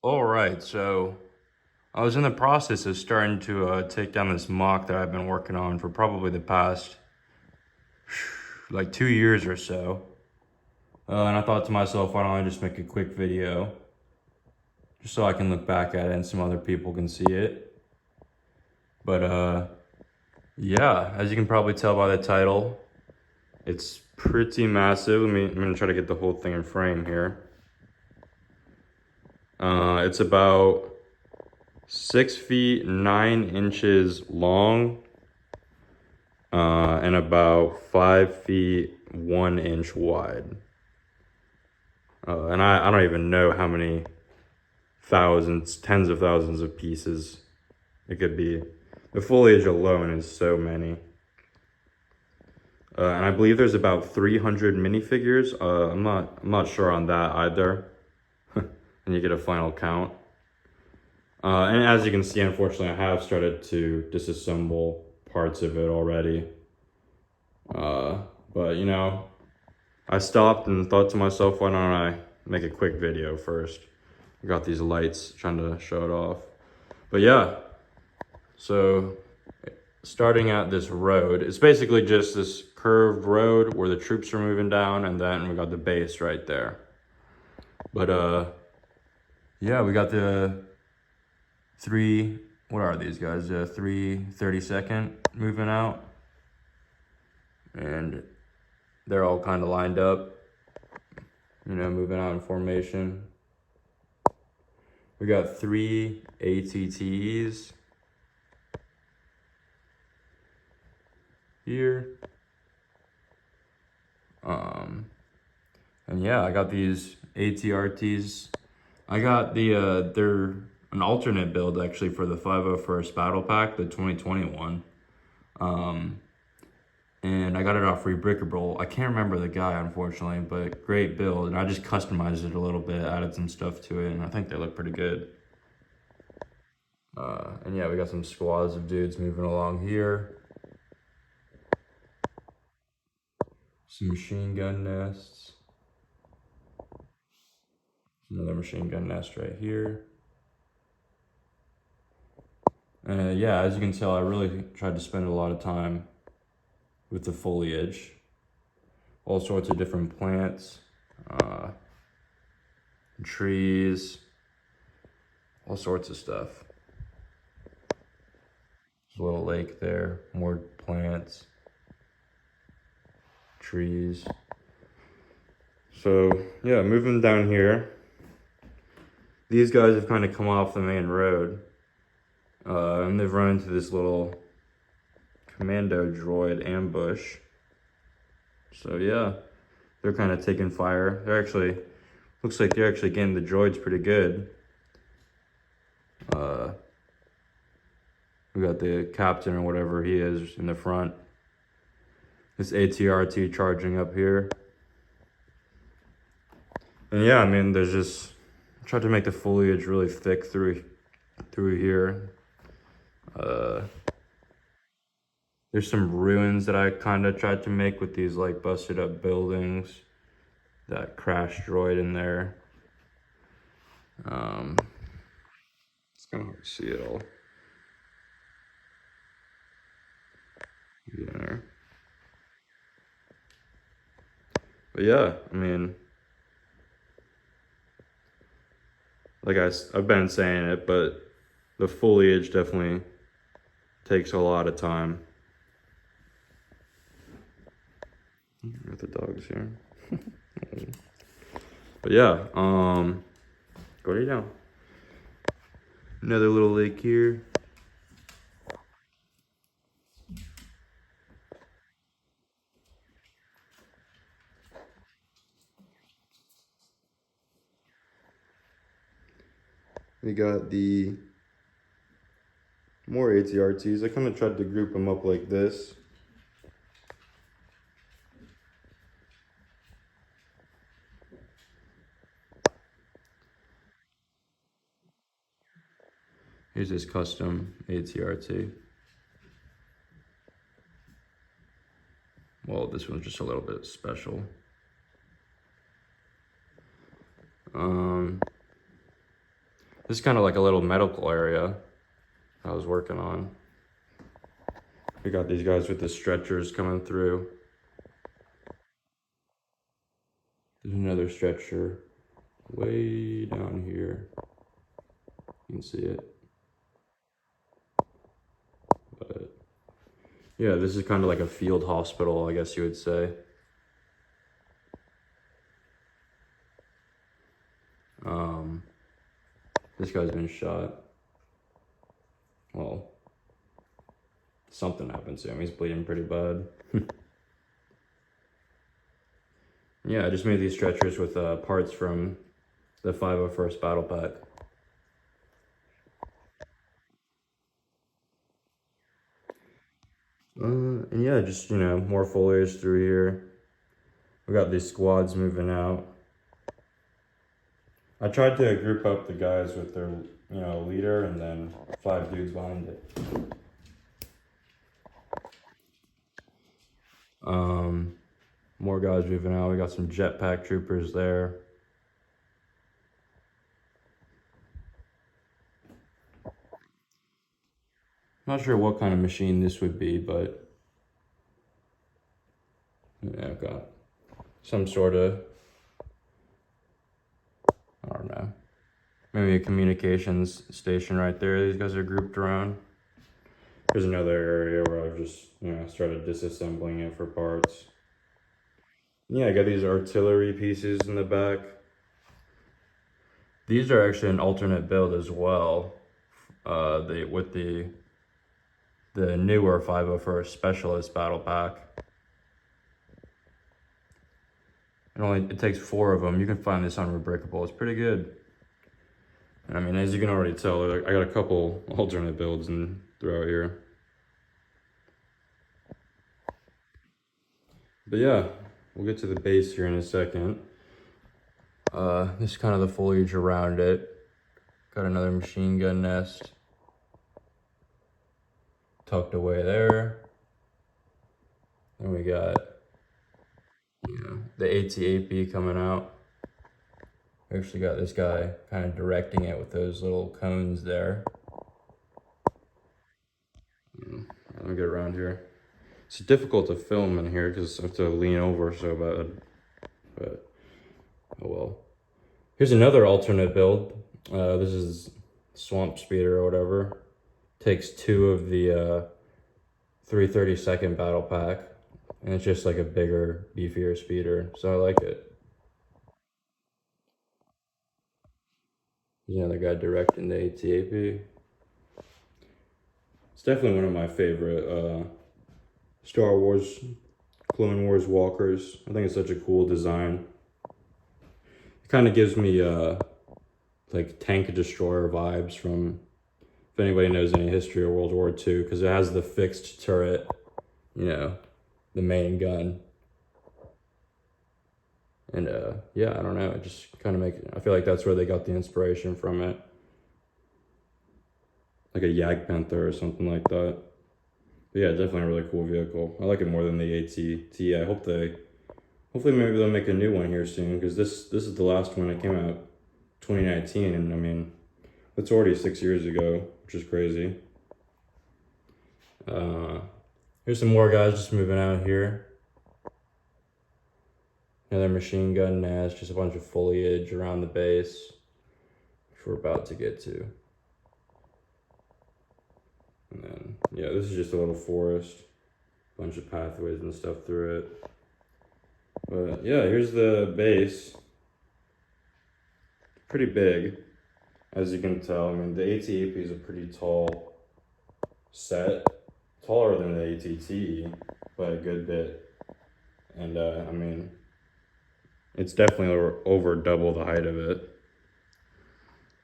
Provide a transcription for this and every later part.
All right, so I was in the process of starting to take down this mock that I've been working on for probably the past like 2 years or so. And I thought to myself, why don't I just make a quick video just so I can look back at it and some other people can see it. But yeah, as you can probably tell by the title, it's pretty massive. I'm gonna try to get the whole thing in frame here. It's about 6 feet 9 inches long, and about 5 feet 1 inch wide. And I don't even know how many thousands, tens of thousands of pieces it could be. The foliage alone is so many. And I believe there's about 300 minifigures. I'm not sure on that either. And you get a final count. And as you can see, unfortunately, I have started to disassemble parts of it already. But you know, I stopped and thought to myself, why don't I make a quick video first? I got these lights trying to show it off. But yeah, so starting at this road, it's basically just this curved road where the troops are moving down, and then we got the base right there. But yeah, we got the what are these guys? 3 30-second moving out. And they're all kind of lined up, you know, moving out in formation. We got 3 ATTs here. And yeah, I got these ATRTs. I got they're an alternate build actually for the 501st Battle Pack, the 2021. And I got it off Rebrickable. I can't remember the guy, unfortunately, but great build. And I just customized it a little bit, added some stuff to it, and I think they look pretty good. And yeah, we got some squads of dudes moving along here. Some machine gun nests. Another machine gun nest right here. Yeah, as you can tell, I really tried to spend a lot of time with the foliage. All sorts of different plants, trees, all sorts of stuff. There's a little lake there, more plants, trees. So yeah, moving down here, these guys have kind of come off the main road, and they've run into this little Commando droid ambush. So yeah, they're kind of taking fire. Looks like they're actually getting the droids pretty good. We got the captain or whatever he is in the front. This ATRT charging up here. And yeah, I mean, tried to make the foliage really thick through here. There's some ruins that I kind of tried to make with these like busted up buildings. That crash droid in there. It's kind of hard to see it all. There. But yeah, I mean, like I've been saying it, but the foliage definitely takes a lot of time. Got the dogs here. But yeah, go lay down. Another little lake here. We got the more ATRTs. I kind of tried to group them up like this. Here's this custom ATRT. Well, this one's just a little bit special. This is kind of like a little medical area I was working on. We got these guys with the stretchers coming through. There's another stretcher way down here. You can see it. But yeah, this is kind of like a field hospital, I guess you would say. This guy's been shot. Well, something happened to him. He's bleeding pretty bad. Yeah, I just made these stretchers with parts from the 501st Battle Pack. And yeah, just, you know, more foliage through here. We got these squads moving out. I tried to group up the guys with their, you know, leader and then 5 dudes behind it. More guys moving out. We got some jetpack troopers there. Not sure what kind of machine this would be, but yeah, I've got some sort of, I don't know, maybe a communications station right there. These guys are grouped around. There's another area where I've just, you know, started disassembling it for parts. Yeah, I got these artillery pieces in the back. These are actually an alternate build as well. With the newer 501st Specialist Battle Pack. It takes 4 of them. You can find this on Rebrickable. It's pretty good. And I mean, as you can already tell, I got a couple alternate builds throughout here. But yeah, we'll get to the base here in a second. This is kind of the foliage around it. Got another machine gun nest tucked away there. And we got, you know, the AT-AP coming out. We actually got this guy kind of directing it with those little cones there. Let me get around here. It's difficult to film in here because I have to lean over so bad. But, oh well. Here's another alternate build. This is Swamp Speeder or whatever. Takes 2 of the 332nd Battle Pack. And it's just like a bigger, beefier speeder. So I like it. There's another guy directing the AT-AP. It's definitely one of my favorite Star Wars, Clone Wars walkers. I think it's such a cool design. It kind of gives me like tank destroyer vibes from, if anybody knows any history of World War II, because it has the fixed turret, you know, the main gun. And yeah, I don't know, it just kind of I feel like that's where they got the inspiration from it. Like a Yak Panther or something like that. But yeah, definitely a really cool vehicle. I like it more than the AT-T. Hopefully maybe they'll make a new one here soon, because this is the last one that came out 2019, and I mean, that's already 6 years ago, which is crazy. Here's some more guys just moving out here. Another machine gun nest, just a bunch of foliage around the base, which we're about to get to. And then, yeah, this is just a little forest, bunch of pathways and stuff through it. But yeah, here's the base. Pretty big, as you can tell. I mean, the AT-AP is a pretty tall set, taller than the AT-T by a good bit. And I mean, it's definitely over double the height of it.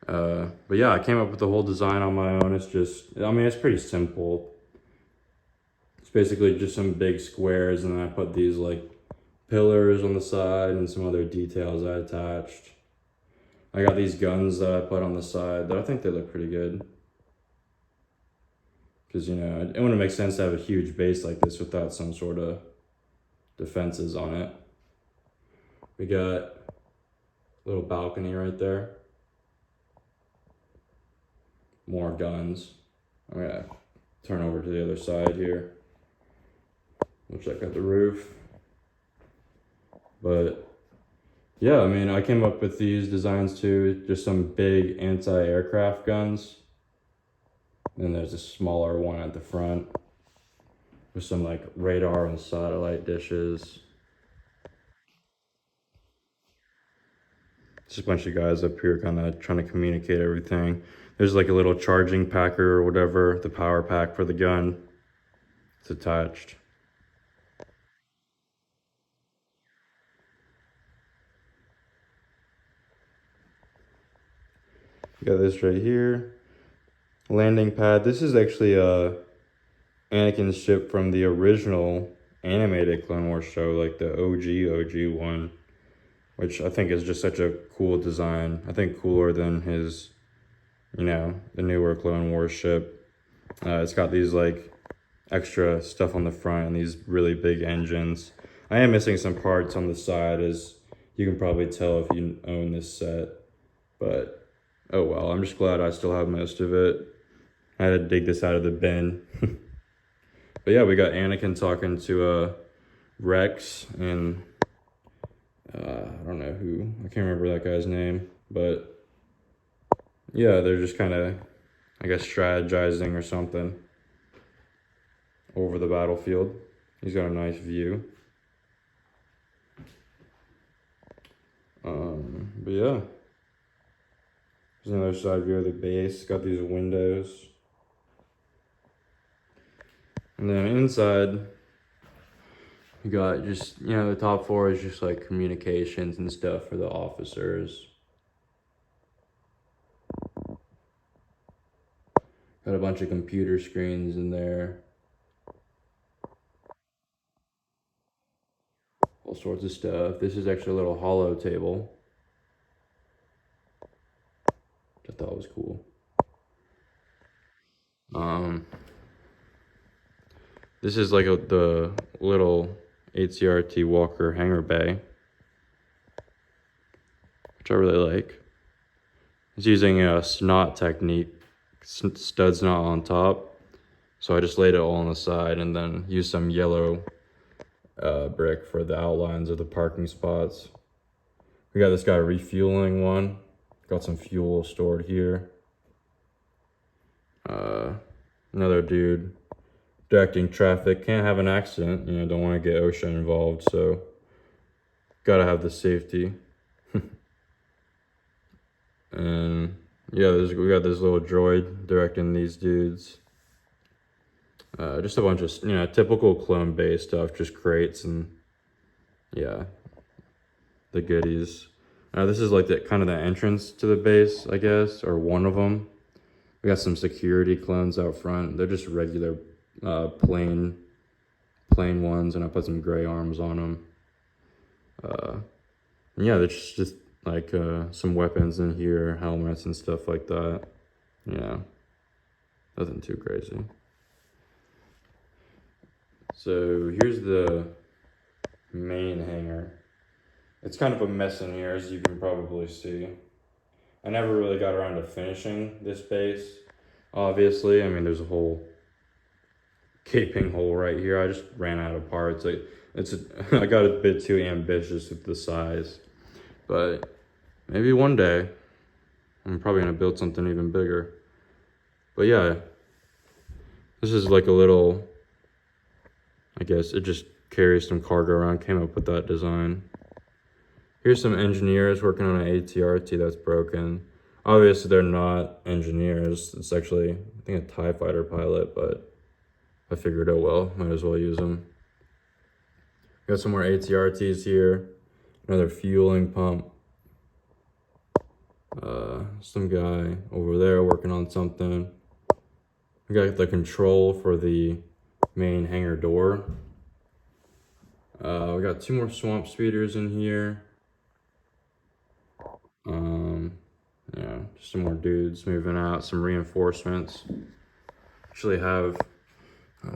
But yeah, I came up with the whole design on my own. It's just, I mean, it's pretty simple. It's basically just some big squares, and then I put these like pillars on the side and some other details I attached. I got these guns that I put on the side that I think they look pretty good. Because, you know, it wouldn't make sense to have a huge base like this without some sort of defenses on it. We got a little balcony right there. more guns. I'm gonna turn over to the other side here. We'll check out the roof. But yeah, I mean, I came up with these designs too, just some big anti-aircraft guns. And there's a smaller one at the front with some like radar and satellite dishes. Just a bunch of guys up here kind of trying to communicate everything. There's like a little charging packer or whatever, the power pack for the gun. It's attached. Got this right here. Landing pad. This is actually Anakin's ship from the original animated Clone Wars show, like the OG one, which I think is just such a cool design. I think cooler than his, you know, the newer Clone Wars ship. It's got these like extra stuff on the front and these really big engines. I am missing some parts on the side, as you can probably tell if you own this set, but oh well, I'm just glad I still have most of it. I had to dig this out of the bin. But yeah, we got Anakin talking to Rex and I don't know who, I can't remember that guy's name, but yeah, they're just kind of, I guess, strategizing or something over the battlefield. He's got a nice view. But yeah, there's another side view of the base. Got these windows. And then inside, you got just, you know, the top floor is just like communications and stuff for the officers. Got a bunch of computer screens in there. All sorts of stuff. This is actually a little hollow table, which I thought was cool. This is like the little ATRT Walker hangar bay, which I really like. It's using a snot technique, stud snot on top. So I just laid it all on the side and then used some yellow brick for the outlines of the parking spots. We got this guy refueling one. Got some fuel stored here. Another dude directing traffic. Can't have an accident, you know, don't want to get OSHA involved, so gotta have the safety. And yeah, we got this little droid directing these dudes. Just a bunch of, you know, typical clone base stuff, just crates and yeah, the goodies. This is like the kind of the entrance to the base, I guess, or one of them. We got some security clones out front. They're just regular plain ones, and I put some gray arms on them. And yeah, there's just like some weapons in here, helmets and stuff like that. Yeah, nothing too crazy. So here's the main hangar. It's kind of a mess in here, as you can probably see. I never really got around to finishing this base, obviously. I mean, there's a whole gaping hole right here. I just ran out of parts. I got a bit too ambitious with the size, but maybe one day I'm probably gonna build something even bigger. But yeah, this is like a little, I guess it just carries some cargo around. Came up with that design. Here's some engineers working on an ATRT that's broken. Obviously they're not engineers. It's actually, I think, a TIE fighter pilot, but I figured, oh well, might as well use them. Got some more ATRTs here. Another fueling pump. Some guy over there working on something. We got the control for the main hangar door. We got 2 more swamp speeders in here. Yeah, just some more dudes moving out, some reinforcements. Actually have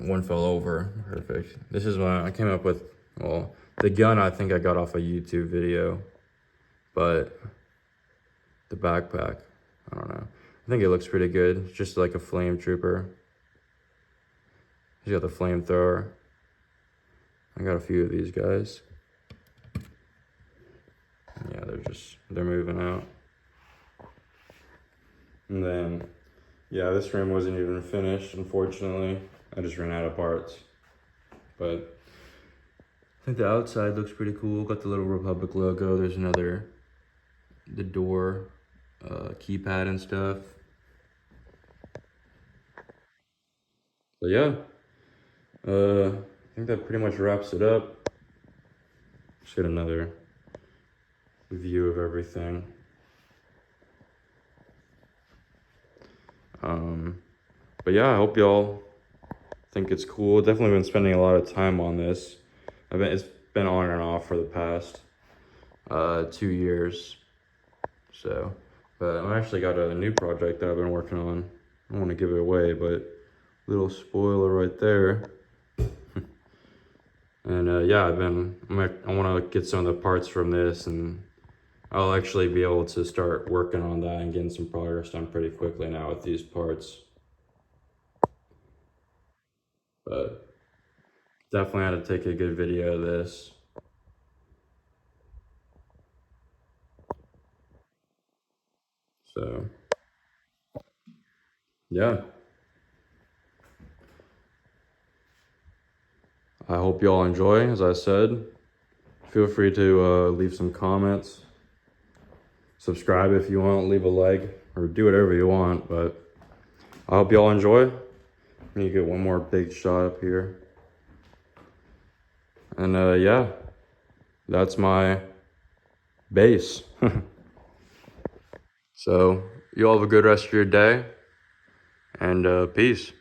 one fell over. Perfect. This is what I came up with. Well, the gun I think I got off a YouTube video, but the backpack, I don't know. I think it looks pretty good. It's just like a flame trooper. He's got the flamethrower. I got a few of these guys. Yeah, they're moving out. And then, yeah, this rim wasn't even finished, unfortunately. I just ran out of parts. But I think the outside looks pretty cool. Got the little Republic logo. There's the door, keypad and stuff. But yeah, I think that pretty much wraps it up. Just get another view of everything. But yeah, I hope y'all think it's cool. Definitely been spending a lot of time on this. It's been on and off for the past 2 years. So, but I actually got a new project that I've been working on. I don't want to give it away, but little spoiler right there. And yeah, I want to get some of the parts from this, and I'll actually be able to start working on that and getting some progress done pretty quickly now with these parts. But definitely had to take a good video of this. So yeah, I hope y'all enjoy. As I said, feel free to leave some comments, subscribe if you want, leave a like, or do whatever you want. But I hope y'all enjoy. Let me get one more big shot up here. And yeah, that's my base. So you all have a good rest of your day, and peace.